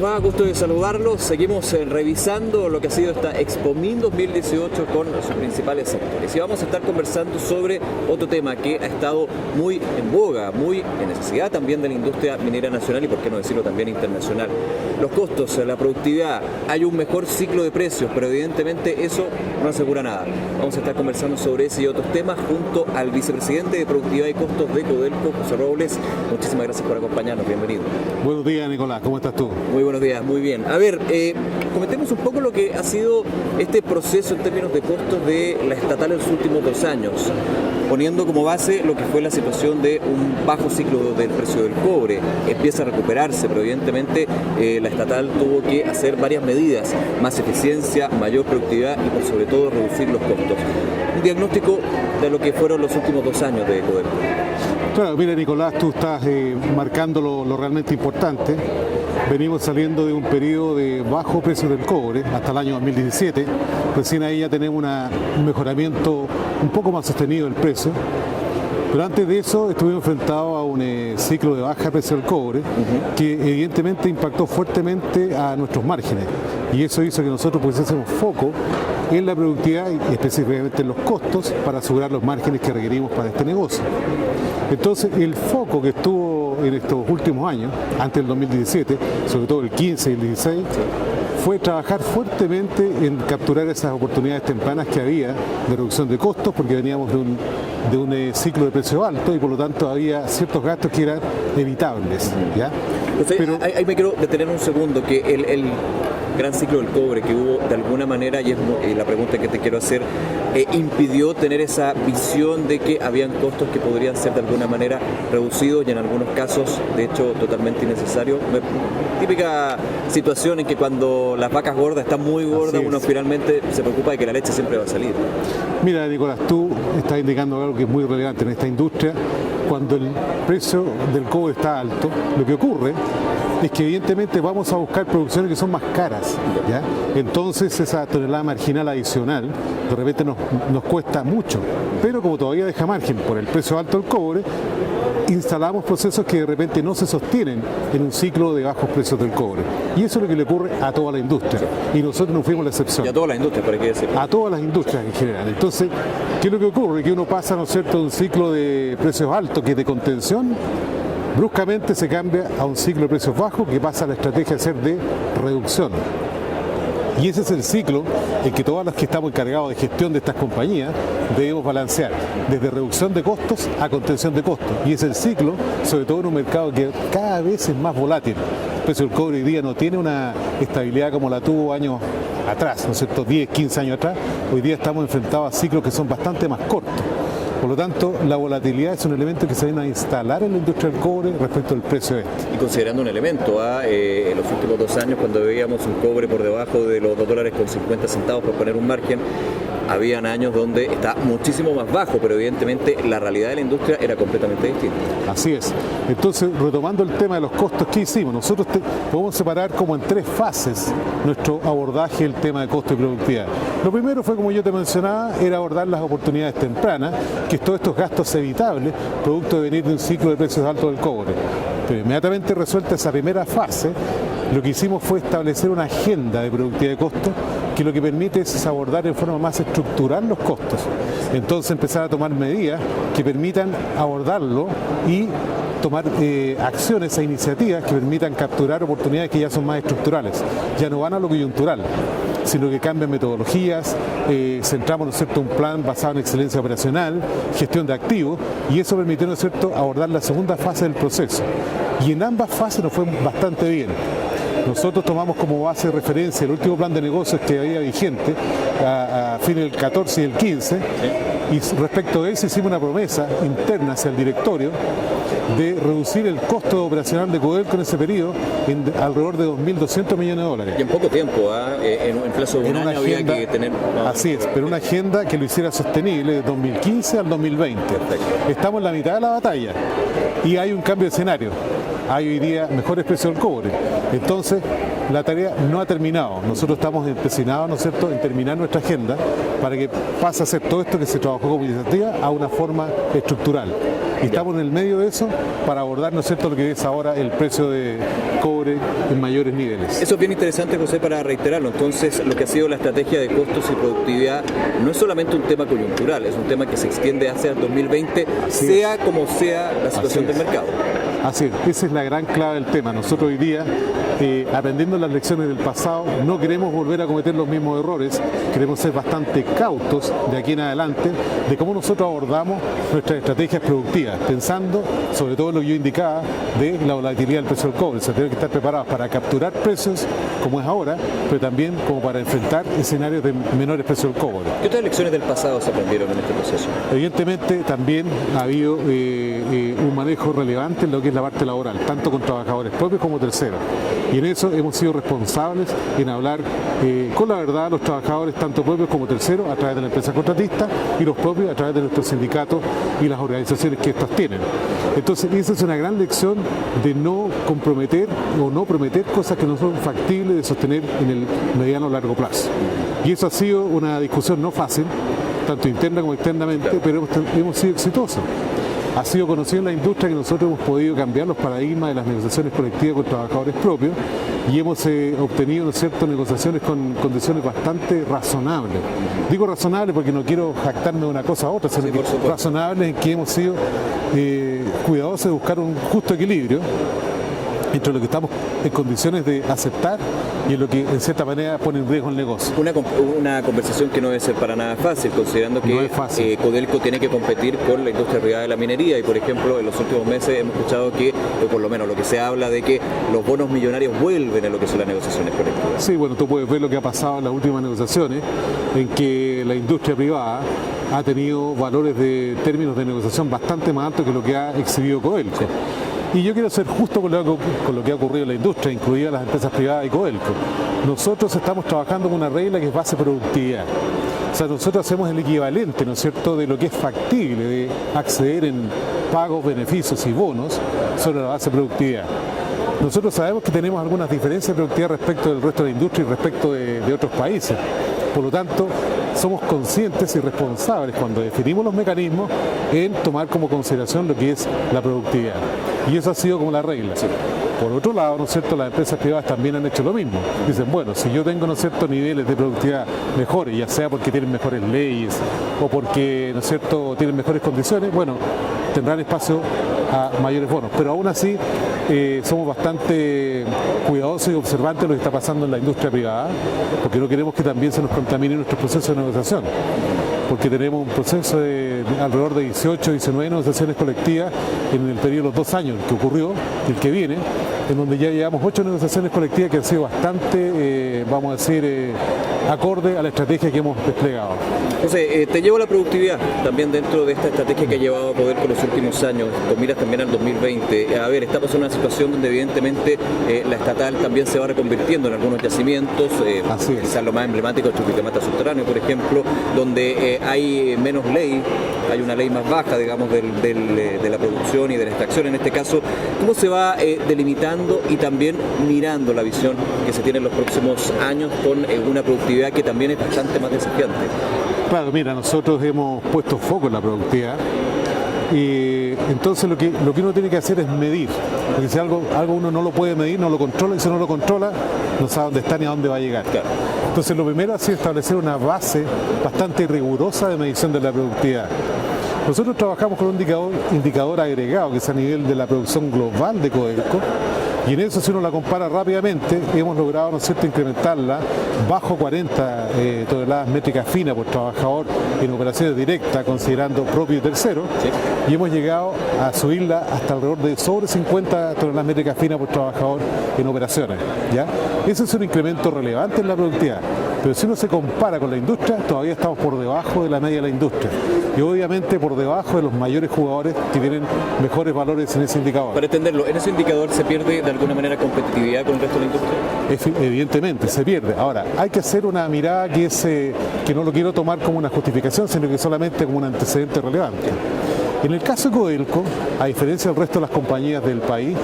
les va? Gusto de saludarlos. Seguimos revisando lo que ha sido esta Expo Min 2018 con sus principales sectores. Y vamos a estar conversando sobre otro tema que ha estado muy en boga, muy en necesidad también de la industria minera nacional y, por qué no decirlo, también internacional. Los costos, la productividad, hay un mejor ciclo de precios, pero evidentemente eso no asegura nada. Vamos a estar conversando sobre ese y otros temas junto al vicepresidente de Productividad y Costos de Codelco, José Robles. Muchísimas gracias por acompañarnos. Bienvenido. Buenos días, Nicolás. ¿Cómo estás tú? Muy buenos días, muy bien. A ver, comentemos un poco lo que ha sido este proceso en términos de costos de la estatal en los últimos 2 años, poniendo como base lo que fue la situación de un bajo ciclo del precio del cobre. Empieza a recuperarse, pero evidentemente la estatal tuvo que hacer varias medidas: más eficiencia, mayor productividad y por sobre todo reducir los costos. Un diagnóstico de lo que fueron los últimos 2 años de Codelco. Claro, mira, Nicolás, tú estás marcando lo realmente importante. Venimos saliendo de un periodo de bajo precio del cobre hasta el año 2017. Recién ahí ya tenemos un mejoramiento un poco más sostenido del precio. Pero antes de eso estuvimos enfrentados a un ciclo de baja precio del cobre que evidentemente impactó fuertemente a nuestros márgenes. Y eso hizo que nosotros pusiésemos foco en la productividad y específicamente en los costos para asegurar los márgenes que requerimos para este negocio. Entonces, el foco que estuvo en estos últimos años, antes del 2017, sobre todo el 15 y el 16, fue trabajar fuertemente en capturar esas oportunidades tempranas que había de reducción de costos, porque veníamos de un ciclo de precio alto y por lo tanto había ciertos gastos que eran evitables, ¿ya? Entonces, pero ahí me quiero detener un segundo, que el gran ciclo del cobre que hubo de alguna manera, y es la pregunta que te quiero hacer, impidió tener esa visión de que habían costos que podrían ser de alguna manera reducidos y en algunos casos de hecho totalmente innecesarios. Típica situación en que cuando las vacas gordas están muy gordas, uno finalmente se preocupa de que la leche siempre va a salir. Mira, Nicolás, tú estás indicando algo que es muy relevante en esta industria. Cuando el precio del cobre está alto, lo que ocurre es que evidentemente vamos a buscar producciones que son más caras, ¿ya? Entonces esa tonelada marginal adicional de repente nos cuesta mucho, pero como todavía deja margen por el precio alto del cobre, instalamos procesos que de repente no se sostienen en un ciclo de bajos precios del cobre. Y eso es lo que le ocurre a toda la industria. Y nosotros no fuimos la excepción. Y a todas las industrias, ¿para qué decirlo? A todas las industrias en general. Entonces, ¿qué es lo que ocurre? Que uno pasa, ¿no es cierto?, de un ciclo de precios altos que es de contención, bruscamente se cambia a un ciclo de precios bajos que pasa a la estrategia de ser de reducción. Y ese es el ciclo en que todos los que estamos encargados de gestión de estas compañías debemos balancear, desde reducción de costos a contención de costos. Y es el ciclo, sobre todo en un mercado que cada vez es más volátil. El precio del cobre hoy día no tiene una estabilidad como la tuvo años atrás, ¿no es cierto?, 10, 15 años atrás. Hoy día estamos enfrentados a ciclos que son bastante más cortos. Por lo tanto, la volatilidad es un elemento que se viene a instalar en la industria del cobre respecto al precio de este. Y considerando un elemento, en los últimos 2 años, cuando veíamos un cobre por debajo de los $2.50 por poner un margen, habían años donde está muchísimo más bajo, pero evidentemente la realidad de la industria era completamente distinta. Así es. Entonces, retomando el tema de los costos, ¿qué hicimos? Nosotros podemos separar como en 3 fases nuestro abordaje del tema de costo y productividad. Lo primero fue, como yo te mencionaba, era abordar las oportunidades tempranas, que es todos estos gastos evitables, producto de venir de un ciclo de precios altos del cobre. Pero inmediatamente resuelta esa primera fase, lo que hicimos fue establecer una agenda de productividad de costos que lo que permite es abordar en forma más estructural los costos. Entonces empezar a tomar medidas que permitan abordarlo y tomar acciones e iniciativas que permitan capturar oportunidades que ya son más estructurales, ya no van a lo coyuntural, sino que cambian metodologías, centramos, ¿no es cierto?, un plan basado en excelencia operacional, gestión de activos, y eso permitió, ¿no es cierto?, abordar la segunda fase del proceso. Y en ambas fases nos fue bastante bien. Nosotros tomamos como base de referencia el último plan de negocios que había vigente a fines del 14 y el 15, y respecto de eso hicimos una promesa interna hacia el directorio de reducir el costo operacional de Codelco en ese periodo en alrededor de $2.200 millones. Y en poco tiempo, en plazo de un año había que tener... Así es, pero una agenda que lo hiciera sostenible de 2015 al 2020. Perfecto. Estamos en la mitad de la batalla y hay un cambio de escenario. Hay hoy día mejores precios del cobre. Entonces, la tarea no ha terminado. Nosotros estamos empecinados, ¿no es cierto?, en terminar nuestra agenda para que pase a ser todo esto que se trabajó como iniciativa a una forma estructural. Y estamos en el medio de eso para abordar, ¿no es cierto?, lo que es ahora el precio de cobre en mayores niveles. Eso es bien interesante, José, para reiterarlo. Entonces, lo que ha sido la estrategia de costos y productividad no es solamente un tema coyuntural, es un tema que se extiende hacia el 2020, sea como sea la situación del mercado. Así es, esa es la gran clave del tema. Nosotros hoy día, aprendiendo las lecciones del pasado, no queremos volver a cometer los mismos errores, queremos ser bastante cautos de aquí en adelante de cómo nosotros abordamos nuestras estrategias productivas, pensando sobre todo lo que yo indicaba de la volatilidad del precio del cobre. O sea, tenemos que estar preparados para capturar precios como es ahora, pero también como para enfrentar escenarios de menores precios del cobre. ¿Qué otras lecciones del pasado se aprendieron en este proceso? Evidentemente también ha habido un manejo relevante en lo que es la parte laboral, tanto con trabajadores propios como terceros. Y en eso hemos sido responsables en hablar con la verdad a los trabajadores, tanto propios como terceros, a través de la empresa contratista, y los propios a través de nuestros sindicatos y las organizaciones que estas tienen. Entonces, esa es una gran lección de no comprometer o no prometer cosas que no son factibles de sostener en el mediano o largo plazo. Y eso ha sido una discusión no fácil, tanto interna como externamente, pero hemos sido exitosos. Ha sido conocido en la industria que nosotros hemos podido cambiar los paradigmas de las negociaciones colectivas con trabajadores propios y hemos obtenido, ¿no es cierto?, negociaciones con condiciones bastante razonables. Digo razonables porque no quiero jactarme de una cosa a otra, sino que razonables en que hemos sido cuidadosos de buscar un justo equilibrio entre lo que estamos en condiciones de aceptar y en lo que en cierta manera pone en riesgo el negocio. Una conversación que no debe ser para nada fácil, considerando que Codelco tiene que competir con la industria privada de la minería y, por ejemplo, en los últimos meses hemos escuchado que, por lo menos lo que se habla de que los bonos millonarios vuelven a lo que son las negociaciones colectivas. Sí, bueno, tú puedes ver lo que ha pasado en las últimas negociaciones, en que la industria privada ha tenido valores de términos de negociación bastante más altos que lo que ha exhibido Codelco. Sí. Y yo quiero ser justo con lo que ha ocurrido en la industria, incluidas las empresas privadas y Codelco. Nosotros estamos trabajando con una regla que es base productividad. O sea, nosotros hacemos el equivalente, ¿no es cierto?, de lo que es factible de acceder en pagos, beneficios y bonos sobre la base de productividad. Nosotros sabemos que tenemos algunas diferencias de productividad respecto del resto de la industria y respecto de otros países. Por lo tanto, somos conscientes y responsables cuando definimos los mecanismos en tomar como consideración lo que es la productividad. Y eso ha sido como la regla. Sí. Por otro lado, ¿no es cierto?, las empresas privadas también han hecho lo mismo. Dicen, bueno, si yo tengo, ¿no es cierto?, niveles de productividad mejores, ya sea porque tienen mejores leyes o porque, ¿no es cierto?, tienen mejores condiciones, bueno, tendrán espacio a mayores bonos. Pero aún así, somos bastante cuidadosos y observantes de lo que está pasando en la industria privada, porque no queremos que también se nos contamine nuestros procesos de negociación. Porque tenemos un proceso de alrededor de 18, 19 negociaciones colectivas en el periodo de los 2 años que ocurrió, el que viene, en donde ya llevamos 8 negociaciones colectivas que han sido bastante, vamos a decir, acorde a la estrategia que hemos desplegado. José, te llevo la productividad también dentro de esta estrategia que ha llevado a Codelco los últimos años, con miras también al 2020. A ver, estamos en una situación donde evidentemente la estatal también se va reconvirtiendo en algunos yacimientos, quizás lo más emblemático es Chuquicamata Subterráneo, por ejemplo, donde hay menos ley, hay una ley más baja, digamos, de la producción y de la extracción en este caso. ¿Cómo se va delimitando y también mirando la visión que se tiene en los próximos años con una productividad que también es bastante más desafiante? Claro, mira, nosotros hemos puesto foco en la productividad y entonces lo que uno tiene que hacer es medir, porque si algo uno no lo puede medir, no lo controla, y si no lo controla, no sabe dónde está ni a dónde va a llegar. Claro. Entonces lo primero ha sido establecer una base bastante rigurosa de medición de la productividad. Nosotros trabajamos con un indicador agregado que es a nivel de la producción global de Codelco, y en eso, si uno la compara rápidamente, hemos logrado, ¿no es cierto?, incrementarla bajo 40 toneladas métricas finas por trabajador en operaciones directas, considerando propio y tercero, y hemos llegado a subirla hasta alrededor de sobre 50 toneladas métricas finas por trabajador en operaciones, ¿ya? Ese es un incremento relevante en la productividad, pero si uno se compara con la industria, todavía estamos por debajo de la media de la industria, y obviamente por debajo de los mayores jugadores que tienen mejores valores en ese indicador. Para entenderlo, ¿en ese indicador se pierde de alguna manera competitividad con el resto de la industria? Evidentemente, se pierde. Ahora, hay que hacer una mirada que no lo quiero tomar como una justificación, sino que solamente como un antecedente relevante. En el caso de Codelco, a diferencia del resto de las compañías del país,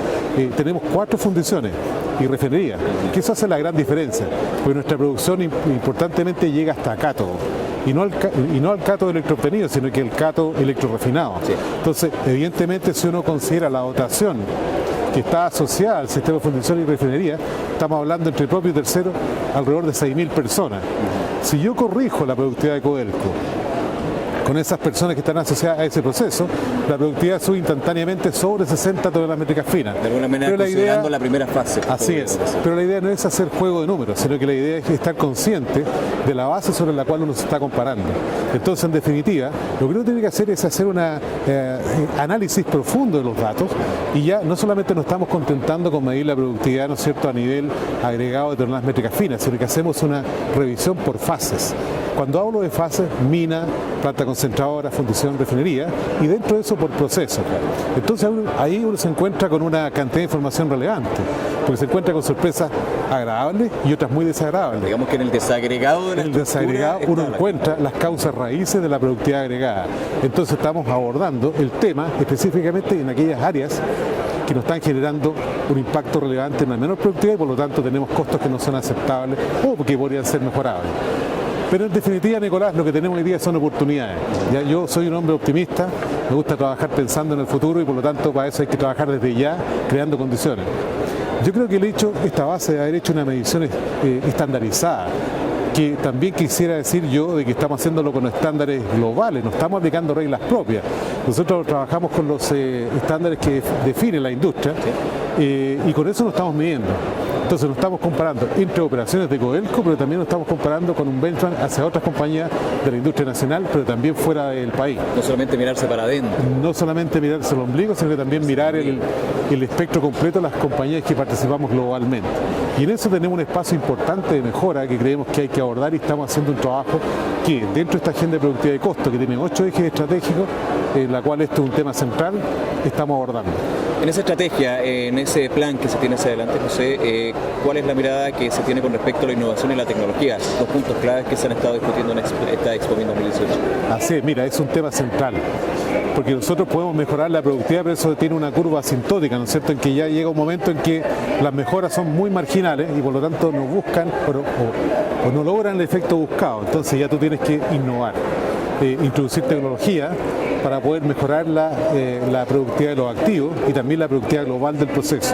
tenemos 4 fundiciones y refinerías, que eso hace la gran diferencia, porque nuestra producción importantemente llega hasta acá todo. y no al cato electroobtenido, sino que el cato electrorefinado. Sí. Entonces, evidentemente, si uno considera la dotación que está asociada al sistema de fundición y refinería, estamos hablando entre propio y tercero alrededor de 6.000 personas. Si yo corrijo la productividad de Codelco con esas personas que están asociadas a ese proceso, la productividad sube instantáneamente sobre 60 toneladas métricas finas. De alguna manera, considerando la primera fase. Así es, pero la idea no es hacer juego de números, sino que la idea es estar consciente de la base sobre la cual uno se está comparando. Entonces, en definitiva, lo que uno tiene que hacer es hacer un análisis profundo de los datos, y ya no solamente nos estamos contentando con medir la productividad, ¿no es cierto?, a nivel agregado de toneladas métricas finas, sino que hacemos una revisión por fases. Cuando hablo de fases, mina, planta concentradora, fundición, refinería, y dentro de eso por proceso. Entonces ahí uno se encuentra con una cantidad de información relevante, porque se encuentra con sorpresas agradables y otras muy desagradables. Digamos que en el desagregado de la desagregado uno encuentra las causas raíces de la productividad agregada. Entonces estamos abordando el tema específicamente en aquellas áreas que nos están generando un impacto relevante en la menor productividad, y por lo tanto tenemos costos que no son aceptables o que podrían ser mejorables. Pero en definitiva, Nicolás, lo que tenemos hoy día son oportunidades. Ya, yo soy un hombre optimista, me gusta trabajar pensando en el futuro, y por lo tanto para eso hay que trabajar desde ya, creando condiciones. Yo creo que esta base de haber hecho una medición estandarizada, que también quisiera decir yo de que estamos haciéndolo con estándares globales, no estamos aplicando reglas propias. Nosotros trabajamos con los estándares que define la industria, y con eso nos estamos midiendo. Entonces nos estamos comparando entre operaciones de Codelco, pero también nos estamos comparando con un benchmark hacia otras compañías de la industria nacional, pero también fuera del país. No solamente mirarse para adentro. No solamente mirarse el ombligo, sino que también mirar el espectro completo de las compañías que participamos globalmente. Y en eso tenemos un espacio importante de mejora que creemos que hay que abordar, y estamos haciendo un trabajo que dentro de esta agenda de productividad de costo, que tiene 8 ejes estratégicos, en la cual esto es un tema central, estamos abordando. En esa estrategia, en ese plan que se tiene hacia adelante, José, ¿cuál es la mirada que se tiene con respecto a la innovación y la tecnología? Los puntos claves que se han estado discutiendo en esta Expo 2018. Así es, mira, es un tema central, porque nosotros podemos mejorar la productividad, pero eso tiene una curva asintótica, ¿no es cierto?, en que ya llega un momento en que las mejoras son muy marginales y por lo tanto no buscan o no logran el efecto buscado. Entonces ya tú tienes que innovar, introducir tecnología para poder mejorar la productividad de los activos y también la productividad global del proceso,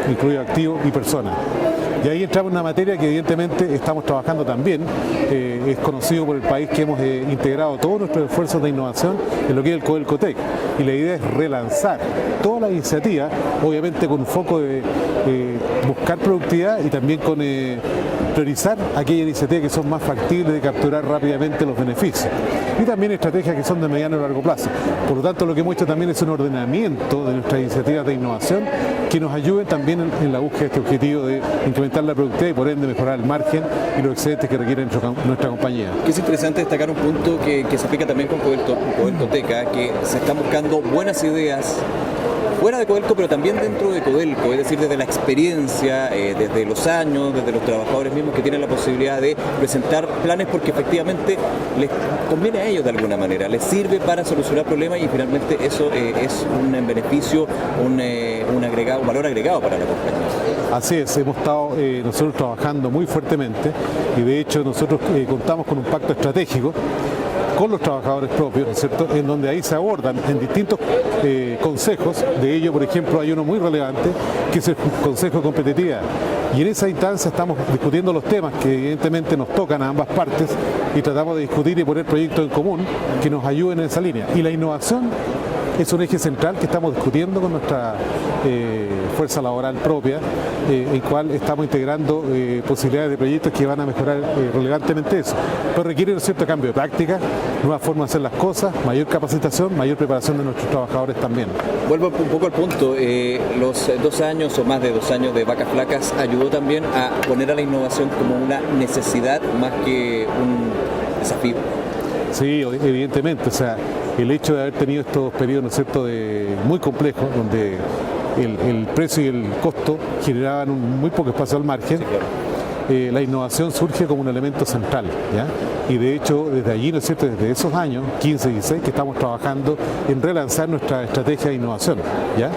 incluido activos y personas. Y ahí entramos en una materia que evidentemente estamos trabajando también. Es conocido por el país que hemos integrado todos nuestros esfuerzos de innovación en lo que es el Codelco Tech. Y la idea es relanzar toda la iniciativa, obviamente con un foco de buscar productividad y también con priorizar aquellas iniciativas que son más factibles de capturar rápidamente los beneficios. Y también estrategias que son de mediano y largo plazo. Por lo tanto, lo que hemos hecho también es un ordenamiento de nuestras iniciativas de innovación que nos ayuden también en la búsqueda de este objetivo de incrementar la productividad y por ende mejorar el margen y los excedentes que requiere nuestra compañía. Que es interesante destacar un punto que se aplica también con Codelco Teca, que se están buscando buenas ideas fuera de Codelco, pero también dentro de Codelco, es decir, desde la experiencia, desde los años, desde los trabajadores mismos que tienen la posibilidad de presentar planes porque efectivamente les conviene a ellos de alguna manera, les sirve para solucionar problemas y finalmente eso es un beneficio, un valor agregado para la compañía. Así es, hemos estado nosotros trabajando muy fuertemente y de hecho nosotros contamos con un pacto estratégico con los trabajadores propios, ¿no es cierto?, en donde ahí se abordan en distintos consejos. De ello, por ejemplo, hay uno muy relevante que es el Consejo de Competitividad, y en esa instancia estamos discutiendo los temas que evidentemente nos tocan a ambas partes y tratamos de discutir y poner proyectos en común que nos ayuden en esa línea. Y la innovación es un eje central que estamos discutiendo con nuestra fuerza laboral propia, en cual estamos integrando posibilidades de proyectos que van a mejorar relevantemente eso. Pero requiere un cierto cambio de práctica, nuevas formas de hacer las cosas, mayor capacitación, mayor preparación de nuestros trabajadores también. Vuelvo un poco al punto, los 2 años o más de 2 años de vacas flacas ayudó también a poner a la innovación como una necesidad más que un desafío. Sí, evidentemente, o sea, el hecho de haber tenido estos periodos, ¿no es cierto?, muy complejos, donde el precio y el costo generaban muy poco espacio al margen, sí, claro. La innovación surge como un elemento central, ¿ya? Y de hecho, desde allí, ¿no es cierto?, desde esos años, 15 y 16, que estamos trabajando en relanzar nuestra estrategia de innovación, ¿ya?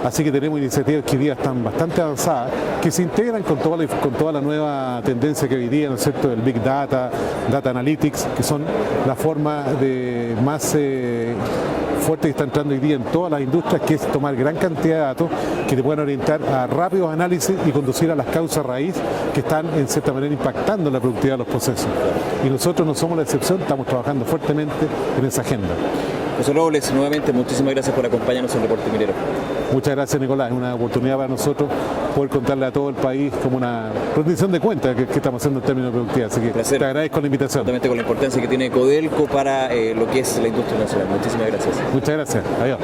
Así que tenemos iniciativas que hoy día están bastante avanzadas, que se integran con toda la nueva tendencia que hoy día, ¿no es cierto?, del Big Data, Data Analytics, que son la forma de más fuerte que está entrando hoy día en todas las industrias, que es tomar gran cantidad de datos que te pueden orientar a rápidos análisis y conducir a las causas raíz que están en cierta manera impactando la productividad de los procesos. Y nosotros no somos la excepción, estamos trabajando fuertemente en esa agenda. José Robles, nuevamente muchísimas gracias por acompañarnos en Reporte Minero. Muchas gracias, Nicolás. Es una oportunidad para nosotros poder contarle a todo el país como una rendición de cuentas que estamos haciendo en términos de productividad. Así que placer. Te agradezco la invitación. Totalmente, con la importancia que tiene Codelco para lo que es la industria nacional. Muchísimas gracias. Muchas gracias. Adiós.